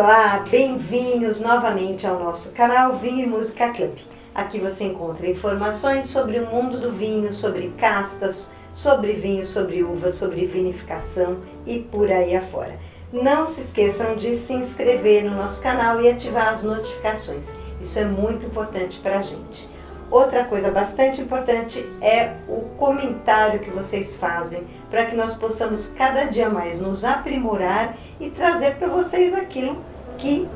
Olá, bem-vindos novamente ao nosso canal Vinho e Música Club. Aqui você encontra informações sobre o mundo do vinho, sobre castas, sobre vinho, sobre uva, sobre vinificação e por aí afora. Não se esqueçam de se inscrever no nosso canal e ativar as notificações. Isso é muito importante para a gente. Outra coisa bastante importante é o comentário que vocês fazem para que nós possamos cada dia mais nos aprimorar e trazer para vocês aquilo que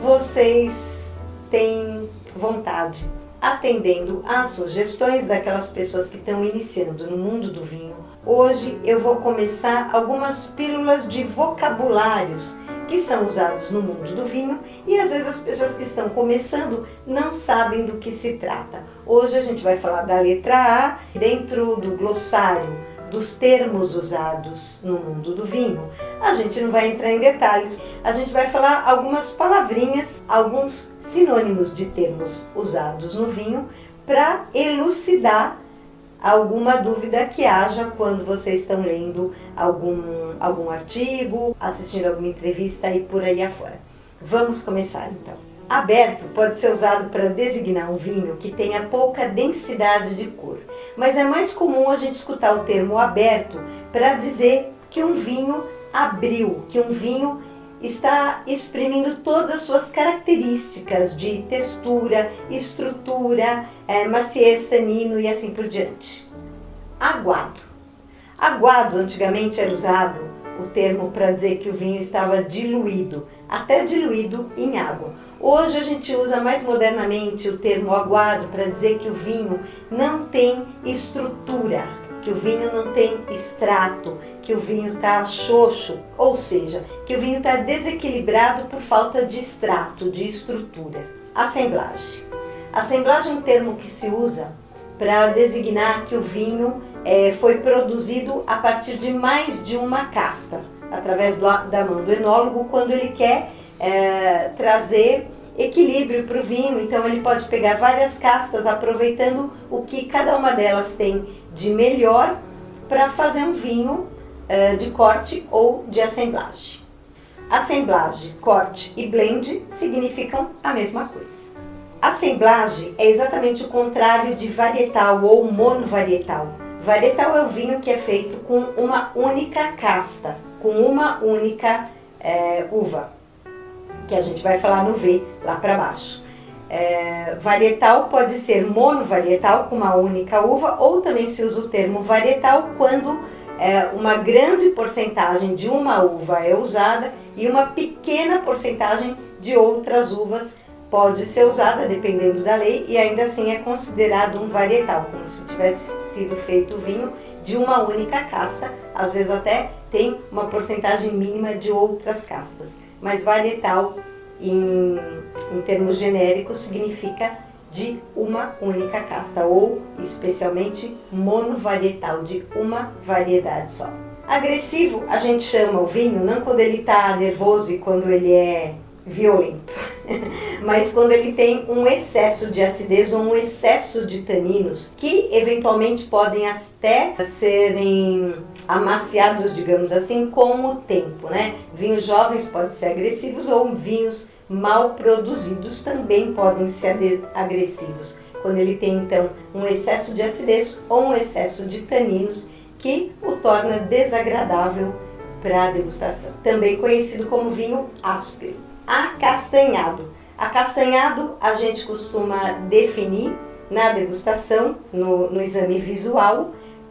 vocês têm vontade, atendendo às sugestões daquelas pessoas que estão iniciando no mundo do vinho. Hoje eu vou começar algumas pílulas de vocabulários que são usados no mundo do vinho e às vezes as pessoas que estão começando não sabem do que se trata. Hoje a gente vai falar da letra A, dentro do glossário dos termos usados no mundo do vinho. A gente não vai entrar em detalhes, a gente vai falar algumas palavrinhas, alguns sinônimos de termos usados no vinho para elucidar alguma dúvida que haja quando vocês estão lendo algum artigo, assistindo alguma entrevista e por aí afora. Vamos começar então. Aberto pode ser usado para designar um vinho que tenha pouca densidade de cor, mas é mais comum a gente escutar o termo aberto para dizer que um vinho abriu, que um vinho está exprimindo todas as suas características de textura, estrutura, maciez, tanino e assim por diante. Aguado. Aguado antigamente era usado o termo para dizer que o vinho estava diluído, até diluído em água. Hoje a gente usa mais modernamente o termo aguado para dizer que o vinho não tem estrutura, que o vinho não tem extrato, que o vinho está xoxo, ou seja, que o vinho está desequilibrado por falta de extrato, de estrutura. Assemblagem. Assemblagem é um termo que se usa para designar que o vinho foi produzido a partir de mais de uma casta, através da mão do enólogo, quando ele quer trazer equilíbrio para o vinho. Então ele pode pegar várias castas, aproveitando o que cada uma delas tem de melhor para fazer um vinho de corte ou de assemblagem. Assemblagem, corte e blend significam a mesma coisa. Assemblagem é exatamente o contrário de varietal ou monovarietal. Varietal é o vinho que é feito com uma única casta, com uma única uva, que a gente vai falar no V lá para baixo. Varietal pode ser monovarietal com uma única uva, ou também se usa o termo varietal quando uma grande porcentagem de uma uva é usada e uma pequena porcentagem de outras uvas pode ser usada, dependendo da lei, e ainda assim é considerado um varietal, como se tivesse sido feito o vinho de uma única casta. Às vezes até tem uma porcentagem mínima de outras castas, mas varietal em termos genéricos significa de uma única casta, ou especialmente monovarietal, de uma variedade só. Agressivo a gente chama o vinho não quando ele está nervoso e quando ele é violento, mas quando ele tem um excesso de acidez ou um excesso de taninos que eventualmente podem até serem amaciados, digamos assim, com o tempo, né? Vinhos jovens podem ser agressivos ou vinhos mal produzidos também podem ser agressivos, quando ele tem então um excesso de acidez ou um excesso de taninos que o torna desagradável para a degustação. Também conhecido como vinho áspero. Acastanhado. Acastanhado a gente costuma definir na degustação, no exame visual,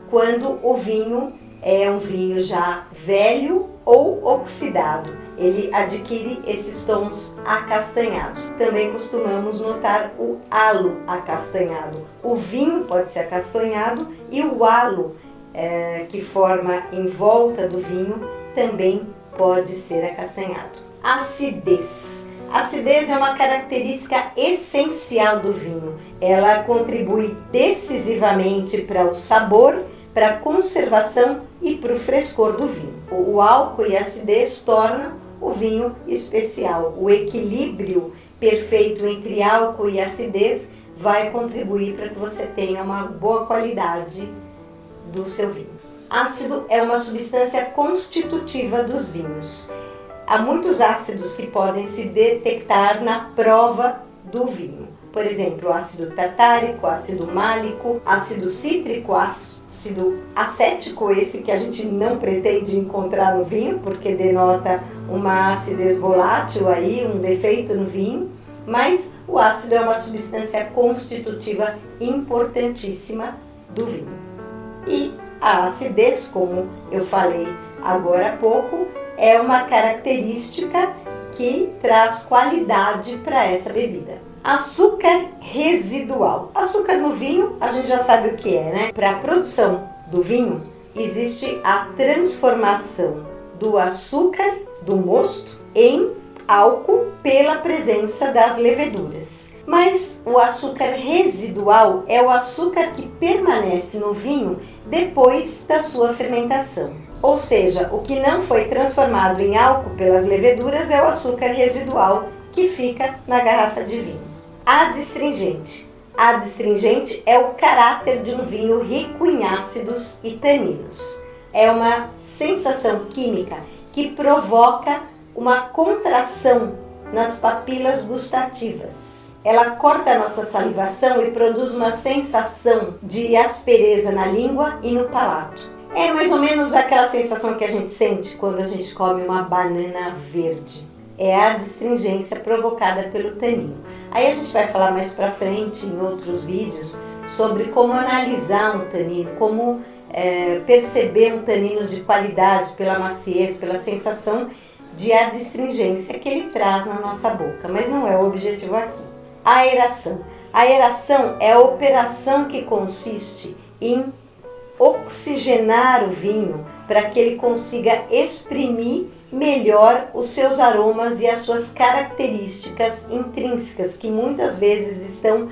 quando o vinho é um vinho já velho ou oxidado. Ele adquire esses tons acastanhados. Também costumamos notar o halo acastanhado. O vinho pode ser acastanhado e o halo que forma em volta do vinho também pode ser acastanhado. Acidez. Acidez é uma característica essencial do vinho. Ela contribui decisivamente para o sabor, para a conservação e para o frescor do vinho. O álcool e a acidez tornam o vinho especial. O equilíbrio perfeito entre álcool e acidez vai contribuir para que você tenha uma boa qualidade do seu vinho. Ácido é uma substância constitutiva dos vinhos. há muitos ácidos que podem se detectar na prova do vinho. Por exemplo, ácido tartárico, ácido málico, ácido cítrico, ácido acético, esse que a gente não pretende encontrar no vinho, porque denota uma acidez volátil aí, um defeito no vinho, mas o ácido é uma substância constitutiva importantíssima do vinho. E a acidez, como eu falei agora há pouco, é uma característica que traz qualidade para essa bebida. Açúcar residual. Açúcar no vinho, a gente já sabe o que é, né? Para a produção do vinho, existe a transformação do açúcar do mosto em álcool pela presença das leveduras. Mas o açúcar residual é o açúcar que permanece no vinho depois da sua fermentação. Ou seja, o que não foi transformado em álcool pelas leveduras é o açúcar residual que fica na garrafa de vinho. Adstringente. Adstringente é o caráter de um vinho rico em ácidos e taninos. É uma sensação química que provoca uma contração nas papilas gustativas. Ela corta a nossa salivação e produz uma sensação de aspereza na língua e no palato. É mais ou menos aquela sensação que a gente sente quando a gente come uma banana verde. É a adstringência provocada pelo tanino. Aí a gente vai falar mais pra frente em outros vídeos sobre como analisar um tanino, como perceber um tanino de qualidade pela maciez, pela sensação de adstringência que ele traz na nossa boca, mas não é o objetivo aqui. Aeração. A aeração é a operação que consiste em oxigenar o vinho para que ele consiga exprimir melhor os seus aromas e as suas características intrínsecas, que muitas vezes estão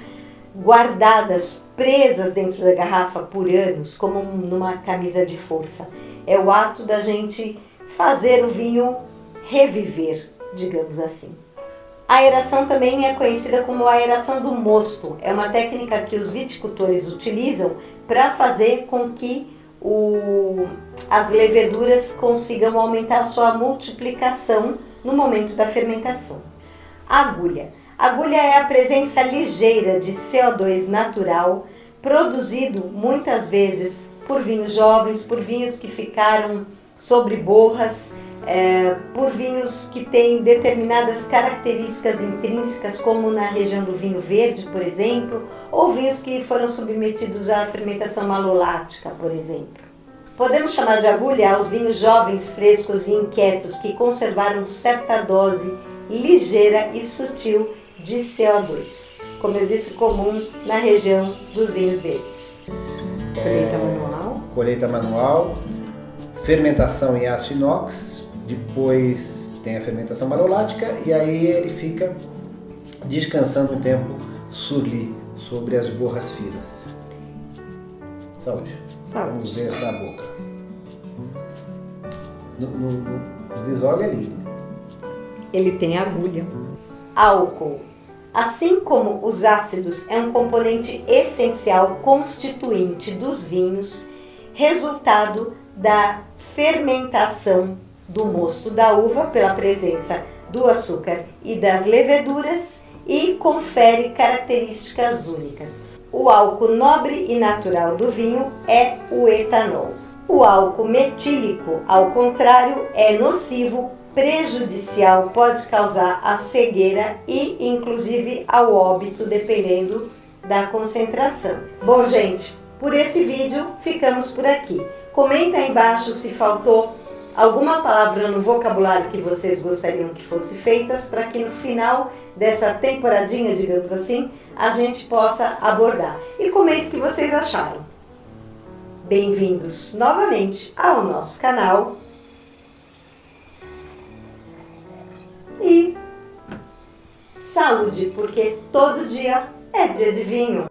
guardadas, presas dentro da garrafa por anos, como numa camisa de força. É o ato da gente fazer o vinho reviver, digamos assim. A aeração também é conhecida como a aeração do mosto. É uma técnica que os viticultores utilizam para fazer com que as leveduras consigam aumentar a sua multiplicação no momento da fermentação. Agulha. Agulha é a presença ligeira de CO2 natural, produzido muitas vezes por vinhos jovens, por vinhos que ficaram sobre borras, por vinhos que têm determinadas características intrínsecas, como na região do vinho verde, por exemplo, ou vinhos que foram submetidos à fermentação malolática, por exemplo. Podemos chamar de agulha aos vinhos jovens, frescos e inquietos que conservaram certa dose ligeira e sutil de CO2, como eu disse, comum na região dos vinhos verdes. Colheita manual. Colheita manual, fermentação em aço inox. Depois tem a fermentação malolática e aí ele fica descansando um tempo sobre as borras finas. Saúde. Saúde. Vamos ver na boca. No visual é lindo. Ele tem agulha. Álcool. Assim como os ácidos é um componente essencial constituinte dos vinhos, resultado da fermentação do mosto da uva pela presença do açúcar e das leveduras e confere características únicas. O álcool nobre e natural do vinho é o etanol. O álcool metílico, ao contrário, é nocivo, prejudicial, pode causar a cegueira e inclusive ao óbito, dependendo da concentração. Bom, gente, por esse vídeo ficamos por aqui. Comenta aí embaixo se faltou alguma palavra no vocabulário que vocês gostariam que fosse feitas, para que no final dessa temporadinha, digamos assim, a gente possa abordar. E comente o que vocês acharam. Bem-vindos novamente ao nosso canal. E saúde, porque todo dia é dia de vinho.